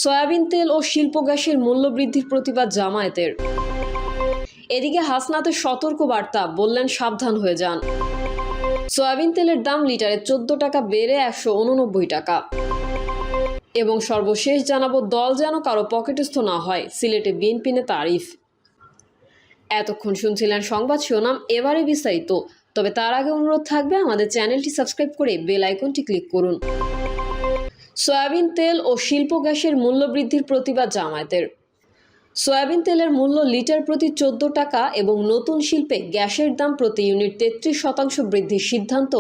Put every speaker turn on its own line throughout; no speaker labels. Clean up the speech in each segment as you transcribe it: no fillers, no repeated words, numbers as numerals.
Soybean তেল ও শিল্প গ্যাসের মূল্য বৃদ্ধির প্রতিবাদ জামায়াতের। এদিকে হাসনাতের সতর্ক বার্তা, বললেন সাবধান হয়ে যান। সয়াবিন তেলের দাম লিটারে 14 টাকা বেড়ে 189 টাকা। এবং সর্বশেষ জানাবো, দল যেন কারো পকেটস্থ না হয়, সিলেটে বিএনপি নেতা আরিফ। এতক্ষণ শুনছিলেন সংবাদ শিরোনাম, এবারে বিস্তারিত। তবে তার আগে অনুরোধ থাকবে আমাদের চ্যানেলটি সাবস্ক্রাইব করে বেল আইকনটি ক্লিক করুন। সয়াবিন তেল ও শিল্প গ্যাসের মূল্য বৃদ্ধির প্রতিবাদ জামায়াতের। সয়াবিন তেলের মূল্য লিটার প্রতি 14 টাকা এবং নতুন শিল্পে গ্যাসের দাম প্রতি ইউনিট 33% বৃদ্ধির সিদ্ধান্ত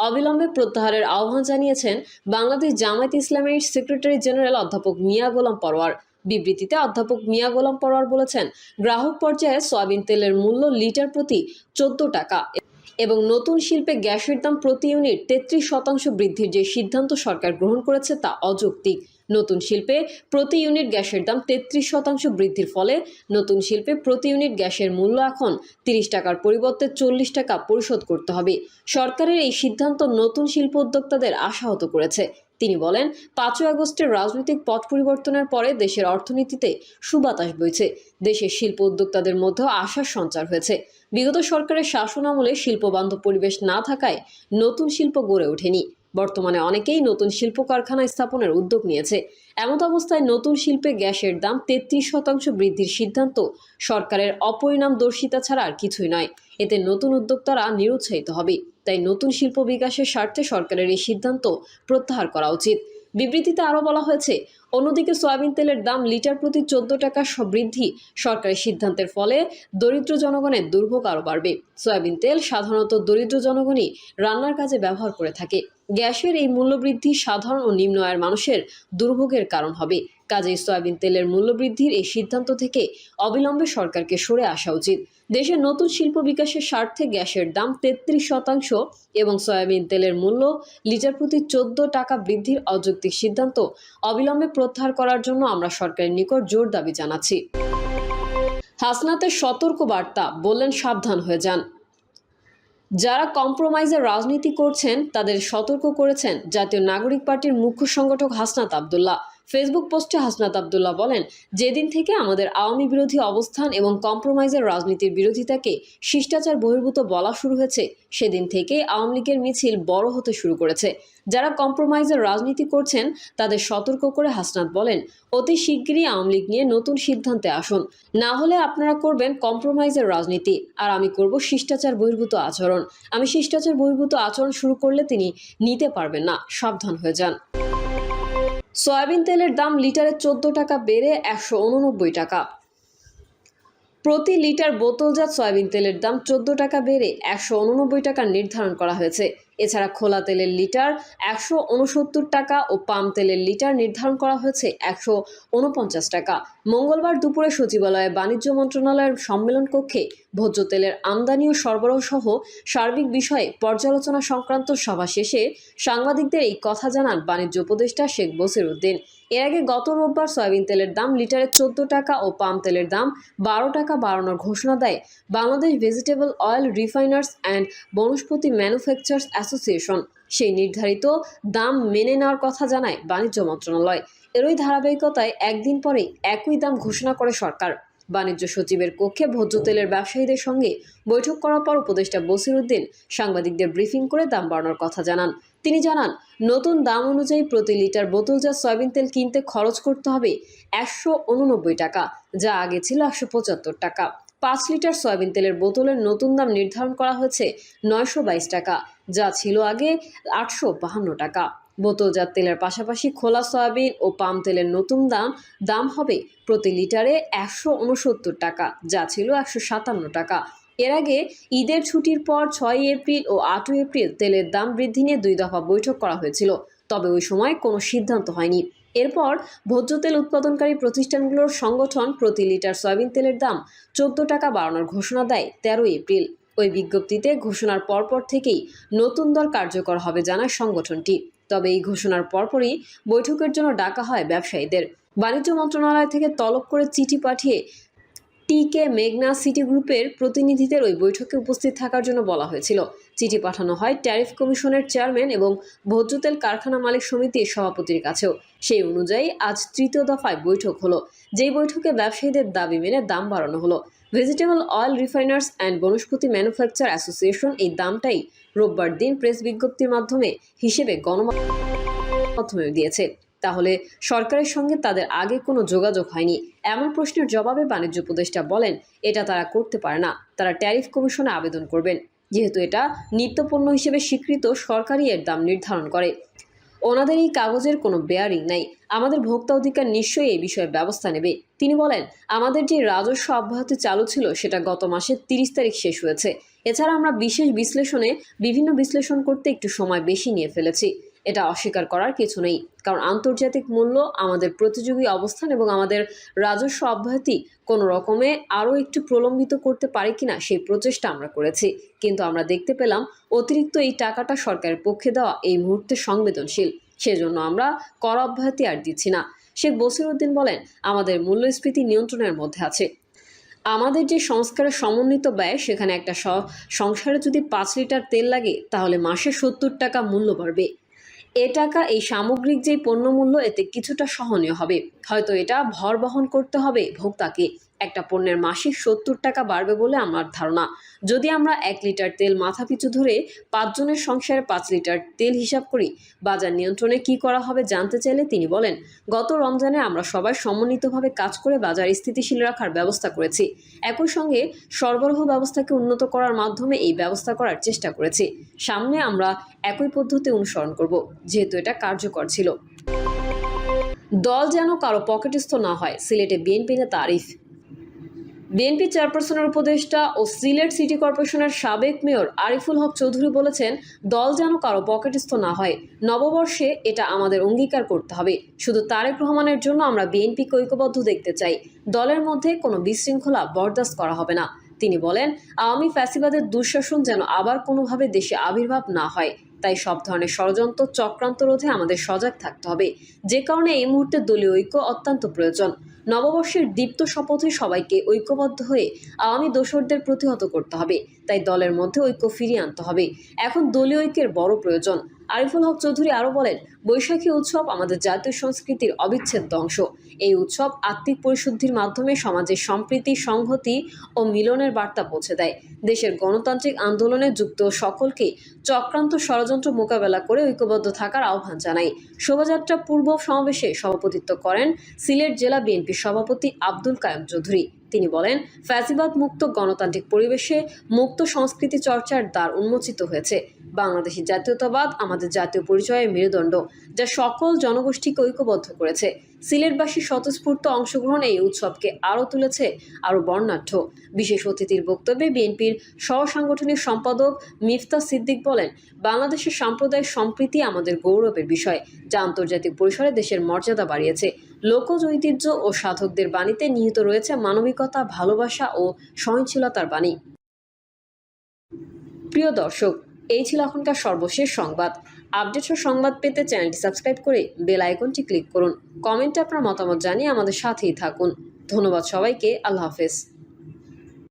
অবিলম্বে প্রত্যাহারের আহ্বান জানিয়েছেন বাংলাদেশ জামায়াত ইসলামীর সেক্রেটারি জেনারেল অধ্যাপক মিয়া গোলাম পরোয়ার। বিবৃতিতে অধ্যাপক মিয়া গোলাম পরোয়ার বলেছেন, গ্রাহক পর্যায়ে সয়াবিন তেলের মূল্য লিটার প্রতি 14 টাকা এবং নতুন শিল্পে গ্যাসের দাম প্রতি ইউনিট 33% বৃদ্ধির যে সিদ্ধান্ত সরকার গ্রহণ করেছে তা অযৌক্তিক। নতুন শিল্পে প্রতি ইউনিট গ্যাসের দাম 33% বৃদ্ধির ফলে নতুন শিল্পে প্রতি ইউনিট গ্যাসের মূল্য এখন 30 টাকার পরিবর্তে 40 টাকা পরিশোধ করতে হবে। সরকারের এই সিদ্ধান্ত নতুন শিল্প উদ্যোক্তাদের আশাহত করেছে। তিনি বলেন, 5 আগস্টের রাজনৈতিক পট পরিবর্তনের পরে দেশের অর্থনীতিতে সুবাতাস বইছে। দেশের শিল্প উদ্যোক্তাদের মধ্যেও আশার সঞ্চার হয়েছে। বিগত সরকারের শাসন আমলে শিল্পবান্ধব পরিবেশ না থাকায় নতুন শিল্প গড়ে ওঠেনি। বর্তমানে অনেকেই নতুন শিল্প কারখানা স্থাপনের উদ্যোগ নিয়েছে। এমত অবস্থায় নতুন শিল্পে গ্যাসের দাম 33% বৃদ্ধির সিদ্ধান্ত সরকারের অপরিণামদর্শিতা ছাড়া আর কিছুই নয়। এতে নতুন উদ্যোক্তারা নিরুৎসাহিত হবে। তাই নতুন শিল্প বিকাশের স্বার্থে সরকারের এই সিদ্ধান্ত প্রত্যাহার করা উচিত। বিবৃতিতে আরও বলা হয়েছে, অন্যদিকে সয়াবিন তেলের দাম লিটার প্রতি 14 টাকা বৃদ্ধি সরকারের সিদ্ধান্তের ফলে দরিদ্র জনগণের দুর্ভোগ আরও বাড়বে। সয়াবিন তেল সাধারণত দরিদ্র জনগণই রান্নার কাজে ব্যবহার করে থাকে। গ্যাসের এই মূল্যবৃদ্ধি সাধারণ ও নিম্ন আয়ের মানুষের দুর্ভোগের কারণ হবে। কাজেই সয়াবিন তেলের মূল্যবৃদ্ধির এই সিদ্ধান্ত থেকে অবিলম্বে সরকারকে সরে আসা উচিত। দেশের নতুন শিল্প বিকাশের স্বার্থে গ্যাসের দাম 33% এবং সয়াবিন তেলের মূল্য লিটার প্রতি 14 টাকা বৃদ্ধির অযৌক্তিক সিদ্ধান্ত অবিলম্বে প্রত্যাহার করার জন্য আমরা সরকারের নিকট জোর দাবি জানাচ্ছি। হাসনাতের সতর্ক বার্তা, বললেন সাবধান হয়ে যান। যারা কম্প্রোমাইজের রাজনীতি করছেন তাদের সতর্ক করেছেন জাতীয় নাগরিক পার্টির মুখ্য সংগঠক হাসনাত আব্দুল্লাহ। ফেসবুক পোস্টে হাসনাত আব্দুল্লাহ বলেন, যেদিন থেকে আমাদের আওয়ামী বিরোধী অবস্থান এবং কম্প্রোমাইজের রাজনীতির বিরোধিতাকে শিষ্টাচার বহির্ভূত বলা শুরু হয়েছে, সেদিন থেকেই আওয়ামী লীগের মিছিল বড় হতে শুরু করেছে। যারা কম্প্রোমাইজের রাজনীতি করছেন তাদের সতর্ক করে হাসনাত বলেন, অতি শিগগিরই আওয়ামী লীগ নিয়ে নতুন সিদ্ধান্তে আসুন, না হলে আপনারা করবেন কম্প্রোমাইজের রাজনীতি আর আমি করব শিষ্টাচার বহির্ভূত আচরণ। আমি শিষ্টাচার বহির্ভূত আচরণ শুরু করলে তিনি নিতে পারবেন না, সাবধান হয়ে যান। সয়াবিন তেলের দাম লিটারে 14 টাকা বেড়ে 189 টাকা। প্রতি লিটার বোতলজাত সয়াবিন তেলের দাম 14 টাকা বেড়ে 189 টাকা নির্ধারণ করা হয়েছে। এছাড়া খোলা তেলের লিটার 169 টাকা ও পাম তেলের লিটার নির্ধারণ করা হয়েছে 149 টাকা। মঙ্গলবার দুপুরে সচিবালয়ে বাণিজ্য মন্ত্রণালয়ের সম্মেলন কক্ষে ভোজ্য তেলের আমদানি ও সরবরাহ সহ সার্বিক বিষয়ে পর্যালোচনা সংক্রান্ত সভা শেষে সাংবাদিকদের এই কথা জানান বাণিজ্য উপদেষ্টা শেখ বসির উদ্দিন। এর আগে গত রোববার সয়াবিন তেলের দাম লিটারে 14 টাকা ও পাম তেলের দাম 12 টাকা বাড়ানোর ঘোষণা দেয় Bangladesh vegetable oil refiners and Vanaspati manufacturers association. সেই নির্ধারিত দাম মেনে নেওয়ার কথা জানায় বাণিজ্য মন্ত্রণালয়। এরই ধারাবাহিকতায় একদিন পরেই একই দাম ঘোষণা করে সরকার। বাণিজ্য সচিবের কক্ষে ভোজ্য তেলের ব্যবসায়ীদের সঙ্গে বৈঠক করার পর উপদেষ্টা বসির উদ্দিন সাংবাদিকদের ব্রিফিং করে দাম বাড়ানোর কথা জানান। তিনি জানান, নতুন দাম অনুযায়ী প্রতি লিটার বোতলজাত সয়াবিন তেল কিনতে খরচ করতে হবে 189 টাকা, যা আগে ছিল 175 টাকা। 5 লিটার সয়াবিন তেলের বোতলের নতুন দাম নির্ধারণ করা হয়েছে 922 টাকা, যা ছিল আগে 852 টাকা। বোতলজাত তেলের পাশাপাশি খোলা সয়াবিন ও পাম তেলের নতুন দাম হবে প্রতি লিটারে 169 টাকা, যা ছিল 157 টাকা। এর আগে ঈদের ছুটির পর 6 এপ্রিল ও 8 এপ্রিল তেলের দাম বৃদ্ধি নিয়ে 2 দফা বৈঠক করা হয়েছিল, তবে ওই সময় কোনো সিদ্ধান্ত হয়নি। এরপর ভোজ্য তেল উৎপাদনকারী প্রতিষ্ঠানগুলোর সংগঠন প্রতি লিটার সয়াবিন তেলের দাম 14 টাকা বাড়ানোর ঘোষণা দেয় 13 এপ্রিল। ওই বিজ্ঞপ্তিতে ঘোষণার পরপর থেকেই নতুন দর কার্যকর হবে জানায় সংগঠনটি। তবে এই ঘোষণার পরপরই বৈঠকের জন্য ডাকা হয় ব্যবসায়ীদের। বাণিজ্য মন্ত্রণালয় থেকে তলব করে চিঠি পাঠিয়ে টিকে মেঘনা সিটি গ্রুপের প্রতিনিধিদের ওই বৈঠকে উপস্থিত থাকার জন্য বলা হয়েছিল। চিঠি পাঠানো হয় ট্যারিফ কমিশনের চেয়ারম্যান এবং ভোজ্য তেল কারখানা মালিক সমিতির সভাপতির কাছেও। সেই অনুযায়ী আজ তৃতীয় দফায় বৈঠক হলো, যেই বৈঠকে ব্যবসায়ীদের দাবি মেনে দাম বাড়ানো হলো। Vegetable oil refiners and Vanaspati manufacture association এই দামটাই রোববার দিন প্রেস বিজ্ঞপ্তির মাধ্যমে হিসেবে গণমাধ্যমে দিয়েছে। তাহলে সরকারের সঙ্গে তাদের আগে কোনো যোগাযোগ হয়নি? এমন প্রশ্নের জবাবে বাণিজ্য উপদেষ্টা বলেন, এটা তারা করতে পারে না। তারা ট্যারিফ কমিশনে আবেদন করবেন, যেহেতু এটা নিত্যপণ্য হিসেবে স্বীকৃত, সরকারই এর দাম নির্ধারণ করে। ওনাদের এই কাগজের কোনো বেয়ারিং নাই। আমাদের ভোক্তা অধিকার নিশ্চয়ই এই বিষয়ে ব্যবস্থা নেবে। তিনি বলেন, আমাদের যে রাজস্ব অব্যাহতি চালু ছিল সেটা গত মাসের 30 তারিখ শেষ হয়েছে। এছাড়া আমরা বিভিন্ন বিশ্লেষণ করতে একটু সময় বেশি নিয়ে ফেলেছি। এটা অস্বীকার করার কিছু নেই, কারণ আন্তর্জাতিক মূল্য, আমাদের প্রতিযোগী অবস্থান এবং আমাদের রাজস্ব অব্যাহতি কোনো রকমে আরও একটু প্রলম্বিত করতে পারি কিনা সেই প্রচেষ্টা আমরা করেছি। কিন্তু আমরা দেখতে পেলাম অতিরিক্ত এই টাকাটা সরকারের পক্ষে দেওয়া এই মুহূর্তে সংবেদনশীল, সেজন্য আমরা কর অব্যাহতি আর দিচ্ছি না। শেখ বসিরউদ্দিন বলেন, আমাদের মূল্যস্ফীতি নিয়ন্ত্রণের মধ্যে আছে। আমাদের যে সংস্কারের সমন্বিত ব্যয়, সেখানে একটা সংসারে যদি 5 লিটার তেল লাগে তাহলে মাসে 70 টাকা মূল্য বাড়বে। এ টাকা এই সামগ্রিক যে পণ্যমূল্য, এতে কিছুটা সহনীয় হবে। হয়তো এটা ভর বহন করতে হবে ভোক্তাকে। একটা পণ্যের মাসিক 70 টাকা বাড়বে বলে আমার ধারণা। যদি আমরা 1 লিটার তেল মাথাপিছু ধরে 5 জনের সংসারে 5 লিটার তেল হিসাব করি, বাজার নিয়ন্ত্রণে কি করা হবে জানতে চাইলে তিনি বলেন, গত রমজানে আমরা সবাই সমন্বিতভাবে কাজ করে বাজার স্থিতিশীল রাখার ব্যবস্থা করেছি। একই সঙ্গে সরবরাহ ব্যবস্থাকে উন্নত করার মাধ্যমে এই ব্যবস্থা করার চেষ্টা করেছি। সামনে আমরা একই পদ্ধতি অনুসরণ করব, যেহেতু এটা কার্যকর ছিল। দল যেন কারো পকেটস্থ না হয়, সিলেটে বিএনপি নেতা আরিফ। বিএনপি চেয়ারপারসনের উপদেষ্টা ও সিলেট সিটি কর্পোরেশনের সাবেক মেয়র আরিফুল হক চৌধুরী বলেছেন, দল যেন কারো পকেটস্থ না হয়। নববর্ষে এটা আমাদের অঙ্গীকার করতে হবে। শুধু তারেক রহমানের জন্য আমরা বিএনপিকে ঐক্যবদ্ধ দেখতে চাই। দলের মধ্যে কোনো বিশৃঙ্খলা বরদাস্ত করা হবে না। তিনি বলেন, আওয়ামী ফ্যাসিবাদের দুঃশাসন যেন আবার কোনোভাবে দেশে আবির্ভাব না হয়, তাই সব ধরনের ষড়যন্ত্র চক্রান্ত রোধে আমাদের সজাগ থাকতে হবে। যে কারণে এই মুহূর্তে দলীয় ঐক্য অত্যন্ত প্রয়োজন। নববর্ষের দীপ্ত শপথে সবাইকে ঐক্যবদ্ধ হয়ে আওয়ামী দোসরদের প্রতিহত করতে হবে। তাই দলের মধ্যে ঐক্য ফিরিয়ে আনতে হবে। এখন দলীয় ঐক্যের বড় প্রয়োজন। আরিফুল হক চৌধুরী আরও বলেন, বৈশাখী উৎসব আমাদের জাতীয় সংস্কৃতির অবিচ্ছেদ্য অংশ। এই উৎসব আত্মিক পরিশুদ্ধির মাধ্যমে সমাজের সম্প্রীতি, সংহতি ও মিলনের বার্তা পৌঁছে দেয়। দেশের গণতান্ত্রিক আন্দোলনে যুক্ত সকলকে চক্রান্ত ষড়যন্ত্র মোকাবেলা করে ঐক্যবদ্ধ থাকার আহ্বান জানাই। শোভাযাত্রা পূর্ব সমাবেশে সভাপতিত্ব করেন সিলেট জেলা বিএনপির সভাপতি আব্দুল কায়েম চৌধুরী। তিনি বলেন, ফ্যাসিবাদ মুক্ত গণতান্ত্রিক পরিবেশে মুক্ত সংস্কৃতি চর্চার দ্বার উন্মোচিত হয়েছে। বাংলাদেশি জাতীয়তাবাদ আমাদের জাতীয় পরিচয়ের মেরুদণ্ড, যা সকল জনগোষ্ঠীকে ঐক্যবদ্ধ করেছে। সিলেটবাসীর স্বতঃস্ফূর্ত অংশগ্রহণ এই উৎসবকে আরও বর্ণাঢ্য। বিশেষ অতিথির বক্তব্যে বিএনপির সহসাংগঠনিক সম্পাদক মিফতা সিদ্দিক বলেন, বাংলাদেশের সাম্প্রদায়িক সম্প্রীতি আমাদের গৌরবের বিষয়, যা আন্তর্জাতিক পরিসরে দেশের মর্যাদা বাড়িয়েছে। লোকজ ঐতিহ্য ও সাধকদের বাণীতে নিহিত রয়েছে মানবিকতা, ভালোবাসা ও সহনশীলতার বাণী। প্রিয় দর্শক, এই ছিল এখনকার সর্বশেষ সংবাদ। আপডেট ও সংবাদ পেতে চ্যানেলটি সাবস্ক্রাইব করে বেল আইকনটি ক্লিক করুন। কমেন্টে আপনার মতামত জানিয়ে আমাদের সাথেই থাকুন। ধন্যবাদ সবাইকে। আল্লাহ হাফেজ।